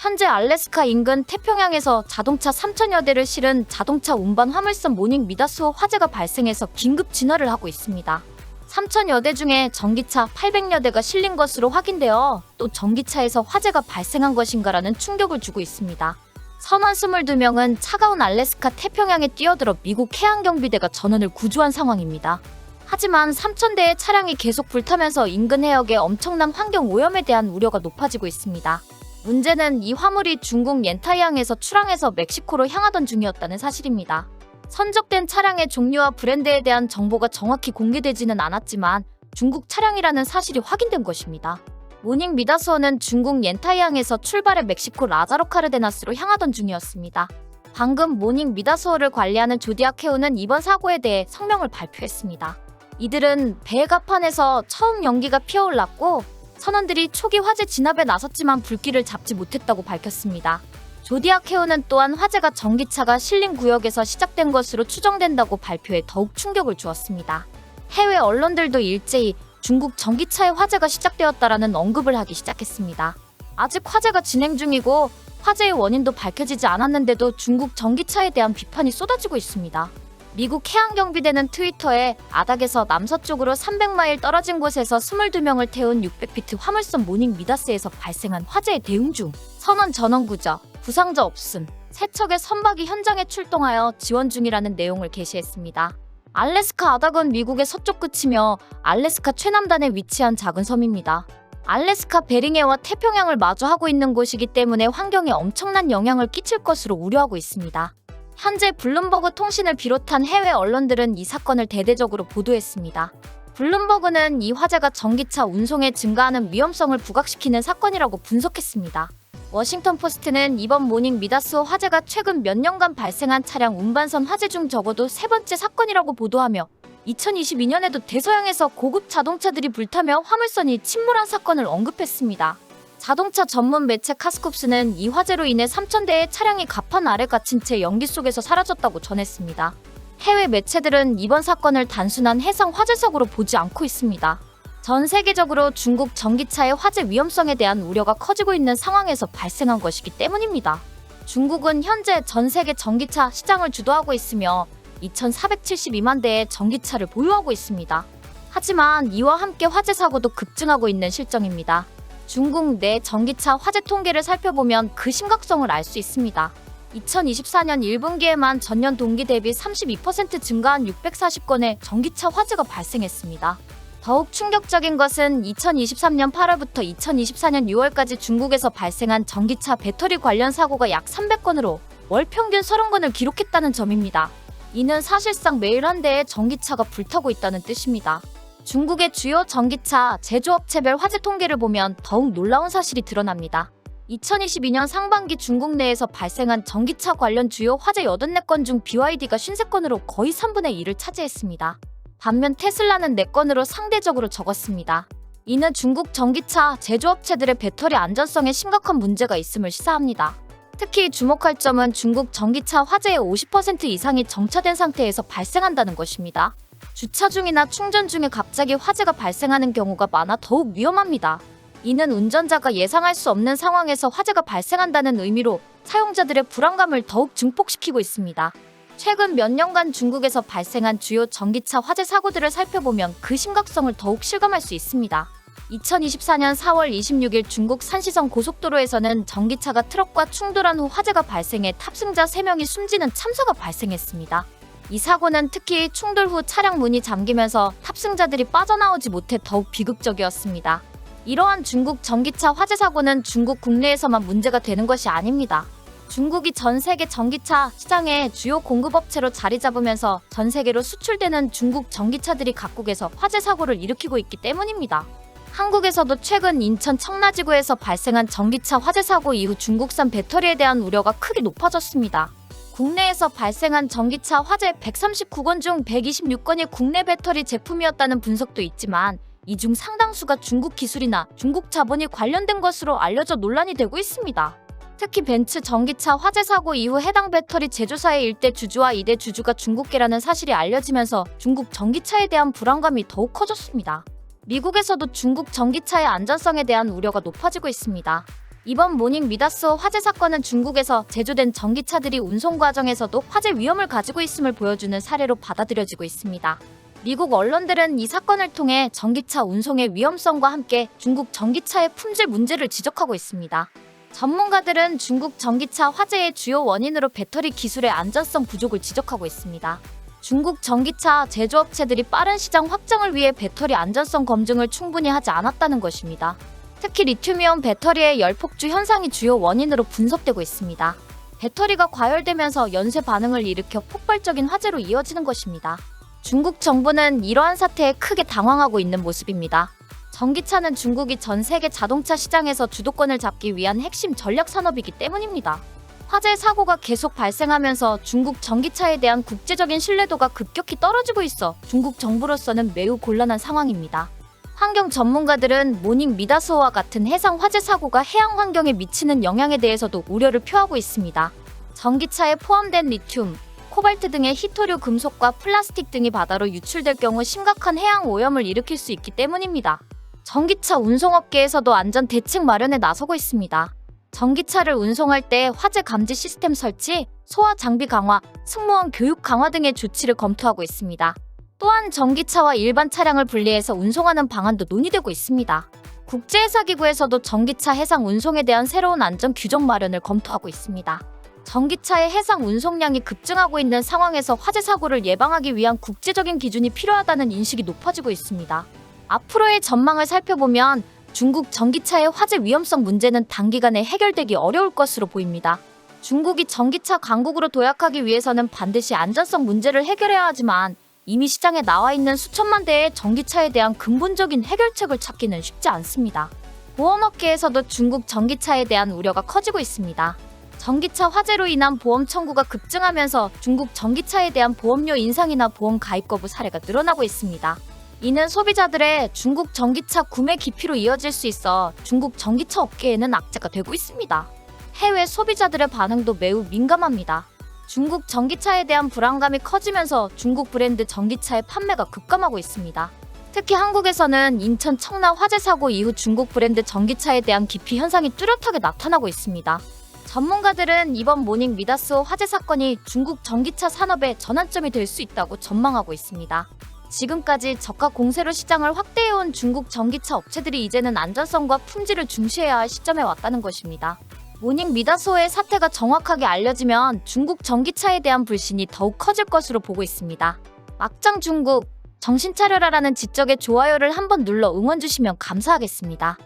현재 알래스카 인근 태평양에서 자동차 3,000여 대를 실은 자동차 운반 화물선 모닝 미다스호 화재가 발생해서 긴급 진화를 하고 있습니다. 3,000여 대 중에 전기차 800여 대가 실린 것으로 확인되어 또 전기차에서 화재가 발생한 것인가라는 충격을 주고 있습니다. 선원 22명은 차가운 알래스카 태평양에 뛰어들어 미국 해양경비대가 전원을 구조한 상황입니다. 하지만 3,000대의 차량이 계속 불타면서 인근 해역의 엄청난 환경 오염에 대한 우려가 높아지고 있습니다. 문제는 이 화물이 중국 옌타이항에서 출항해서 멕시코로 향하던 중이었다는 사실입니다. 선적된 차량의 종류와 브랜드에 대한 정보가 정확히 공개되지는 않았지만 중국 차량이라는 사실이 확인된 것입니다. 모닝 미다스호는 중국 옌타이항에서 출발해 멕시코 라자로 카르데나스로 향하던 중이었습니다. 방금 모닝 미다스호를 관리하는 조디악 해운은 이번 사고에 대해 성명을 발표했습니다. 이들은 배 갑판에서 처음 연기가 피어올랐고 선원들이 초기 화재 진압에 나섰지만 불길을 잡지 못했다고 밝혔습니다. 조디악 해운은 또한 화재가 전기차가 실린 구역에서 시작된 것으로 추정된다고 발표해 더욱 충격을 주었습니다. 해외 언론들도 일제히 중국 전기차의 화재가 시작되었다라는 언급을 하기 시작했습니다. 아직 화재가 진행 중이고 화재의 원인도 밝혀지지 않았는데도 중국 전기차에 대한 비판이 쏟아지고 있습니다. 미국 해양경비대는 트위터에 아닥에서 남서쪽으로 300마일 떨어진 곳에서 22명을 태운 600피트 화물선 모닝 미다스에서 발생한 화재에 대응 중 선원 전원 구조, 부상자 없음, 세 척의 선박이 현장에 출동하여 지원 중이라는 내용을 게시했습니다. 알래스카 아닥은 미국의 서쪽 끝이며 알래스카 최남단에 위치한 작은 섬입니다. 알래스카 베링해와 태평양을 마주하고 있는 곳이기 때문에 환경에 엄청난 영향을 끼칠 것으로 우려하고 있습니다. 현재 블룸버그 통신을 비롯한 해외 언론들은 이 사건을 대대적으로 보도했습니다. 블룸버그는 이 화재가 전기차 운송에 증가하는 위험성을 부각시키는 사건이라고 분석했습니다. 워싱턴 포스트는 이번 모닝 미다스호 화재가 최근 몇 년간 발생한 차량 운반선 화재 중 적어도 세 번째 사건이라고 보도하며 2022년에도 대서양에서 고급 자동차들이 불타며 화물선이 침몰한 사건을 언급했습니다. 자동차 전문 매체 카스콥스는 이 화재로 인해 3,000대의 차량이 갑판 아래 갇힌 채 연기 속에서 사라졌다고 전했습니다. 해외 매체들은 이번 사건을 단순한 해상 화재 사고로 보지 않고 있습니다. 전 세계적으로 중국 전기차의 화재 위험성에 대한 우려가 커지고 있는 상황에서 발생한 것이기 때문입니다. 중국은 현재 전 세계 전기차 시장을 주도하고 있으며 2,472만 대의 전기차를 보유하고 있습니다. 하지만 이와 함께 화재 사고도 급증하고 있는 실정입니다. 중국 내 전기차 화재 통계를 살펴보면 그 심각성을 알 수 있습니다. 2024년 1분기에만 전년 동기 대비 32% 증가한 640건의 전기차 화재가 발생했습니다. 더욱 충격적인 것은 2023년 8월부터 2024년 6월까지 중국에서 발생한 전기차 배터리 관련 사고가 약 300건으로 월 평균 30건을 기록했다는 점입니다. 이는 사실상 매일 한 대의 전기차가 불타고 있다는 뜻입니다. 중국의 주요 전기차 제조업체별 화재 통계를 보면 더욱 놀라운 사실이 드러납니다. 2022년 상반기 중국 내에서 발생한 전기차 관련 주요 화재 84건 중 BYD가 53건으로 거의 3분의 1을 차지했습니다. 반면 테슬라는 4건으로 상대적으로 적었습니다. 이는 중국 전기차 제조업체들의 배터리 안전성에 심각한 문제가 있음을 시사합니다. 특히 주목할 점은 중국 전기차 화재의 50% 이상이 정차된 상태에서 발생한다는 것입니다. 주차 중이나 충전 중에 갑자기 화재가 발생하는 경우가 많아 더욱 위험합니다. 이는 운전자가 예상할 수 없는 상황에서 화재가 발생한다는 의미로 사용자들의 불안감을 더욱 증폭시키고 있습니다. 최근 몇 년간 중국에서 발생한 주요 전기차 화재 사고들을 살펴보면 그 심각성을 더욱 실감할 수 있습니다. 2024년 4월 26일 중국 산시성 고속도로에서는 전기차가 트럭과 충돌한 후 화재가 발생해 탑승자 3명이 숨지는 참사가 발생했습니다. 이 사고는 특히 충돌 후 차량 문이 잠기면서 탑승자들이 빠져나오지 못해 더욱 비극적이었습니다. 이러한 중국 전기차 화재 사고는 중국 국내에서만 문제가 되는 것이 아닙니다. 중국이 전 세계 전기차 시장의 주요 공급업체로 자리 잡으면서 전 세계로 수출되는 중국 전기차들이 각국에서 화재 사고를 일으키고 있기 때문입니다. 한국에서도 최근 인천 청라지구에서 발생한 전기차 화재 사고 이후 중국산 배터리에 대한 우려가 크게 높아졌습니다. 국내에서 발생한 전기차 화재 139건 중 126건이 국내 배터리 제품이었다는 분석도 있지만 이 중 상당수가 중국 기술이나 중국 자본이 관련된 것으로 알려져 논란이 되고 있습니다. 특히 벤츠 전기차 화재 사고 이후 해당 배터리 제조사의 1대 주주와 2대 주주가 중국계라는 사실이 알려지면서 중국 전기차에 대한 불안감이 더욱 커졌습니다. 미국에서도 중국 전기차의 안전성에 대한 우려가 높아지고 있습니다. 이번 모닝 미다스호 화재 사건은 중국에서 제조된 전기차들이 운송 과정에서도 화재 위험을 가지고 있음을 보여주는 사례로 받아들여지고 있습니다. 미국 언론들은 이 사건을 통해 전기차 운송의 위험성과 함께 중국 전기차의 품질 문제를 지적하고 있습니다. 전문가들은 중국 전기차 화재의 주요 원인으로 배터리 기술의 안전성 부족을 지적하고 있습니다. 중국 전기차 제조업체들이 빠른 시장 확장을 위해 배터리 안전성 검증을 충분히 하지 않았다는 것입니다. 특히 리튬이온 배터리의 열폭주 현상이 주요 원인으로 분석되고 있습니다. 배터리가 과열되면서 연쇄 반응을 일으켜 폭발적인 화재로 이어지는 것입니다. 중국 정부는 이러한 사태에 크게 당황하고 있는 모습입니다. 전기차는 중국이 전 세계 자동차 시장에서 주도권을 잡기 위한 핵심 전략 산업이기 때문입니다. 화재 사고가 계속 발생하면서 중국 전기차에 대한 국제적인 신뢰도가 급격히 떨어지고 있어 중국 정부로서는 매우 곤란한 상황입니다. 환경 전문가들은 모닝 미다스호와 같은 해상 화재 사고가 해양 환경에 미치는 영향에 대해서도 우려를 표하고 있습니다. 전기차에 포함된 리튬, 코발트 등의 희토류 금속과 플라스틱 등이 바다로 유출될 경우 심각한 해양 오염을 일으킬 수 있기 때문입니다. 전기차 운송업계에서도 안전 대책 마련에 나서고 있습니다. 전기차를 운송할 때 화재 감지 시스템 설치, 소화 장비 강화, 승무원 교육 강화 등의 조치를 검토하고 있습니다. 또한 전기차와 일반 차량을 분리해서 운송하는 방안도 논의되고 있습니다. 국제해사기구에서도 전기차 해상 운송에 대한 새로운 안전 규정 마련을 검토하고 있습니다. 전기차의 해상 운송량이 급증하고 있는 상황에서 화재 사고를 예방하기 위한 국제적인 기준이 필요하다는 인식이 높아지고 있습니다. 앞으로의 전망을 살펴보면 중국 전기차의 화재 위험성 문제는 단기간에 해결되기 어려울 것으로 보입니다. 중국이 전기차 강국으로 도약하기 위해서는 반드시 안전성 문제를 해결해야 하지만 이미 시장에 나와 있는 수천만 대의 전기차에 대한 근본적인 해결책을 찾기는 쉽지 않습니다. 보험업계에서도 중국 전기차에 대한 우려가 커지고 있습니다. 전기차 화재로 인한 보험 청구가 급증하면서 중국 전기차에 대한 보험료 인상이나 보험 가입 거부 사례가 늘어나고 있습니다. 이는 소비자들의 중국 전기차 구매 기피로 이어질 수 있어 중국 전기차 업계에는 악재가 되고 있습니다. 해외 소비자들의 반응도 매우 민감합니다. 중국 전기차에 대한 불안감이 커지면서 중국 브랜드 전기차의 판매가 급감하고 있습니다. 특히 한국에서는 인천 청라 화재 사고 이후 중국 브랜드 전기차에 대한 기피 현상이 뚜렷하게 나타나고 있습니다. 전문가들은 이번 모닝 미다스호 화재 사건이 중국 전기차 산업의 전환점이 될 수 있다고 전망하고 있습니다. 지금까지 저가 공세로 시장을 확대해온 중국 전기차 업체들이 이제는 안전성과 품질을 중시해야 할 시점에 왔다는 것입니다. 모닝 미다스호의 사태가 정확하게 알려지면 중국 전기차에 대한 불신이 더욱 커질 것으로 보고 있습니다. 막장 중국, 정신 차려라라는 지적에 좋아요를 한번 눌러 응원 주시면 감사하겠습니다.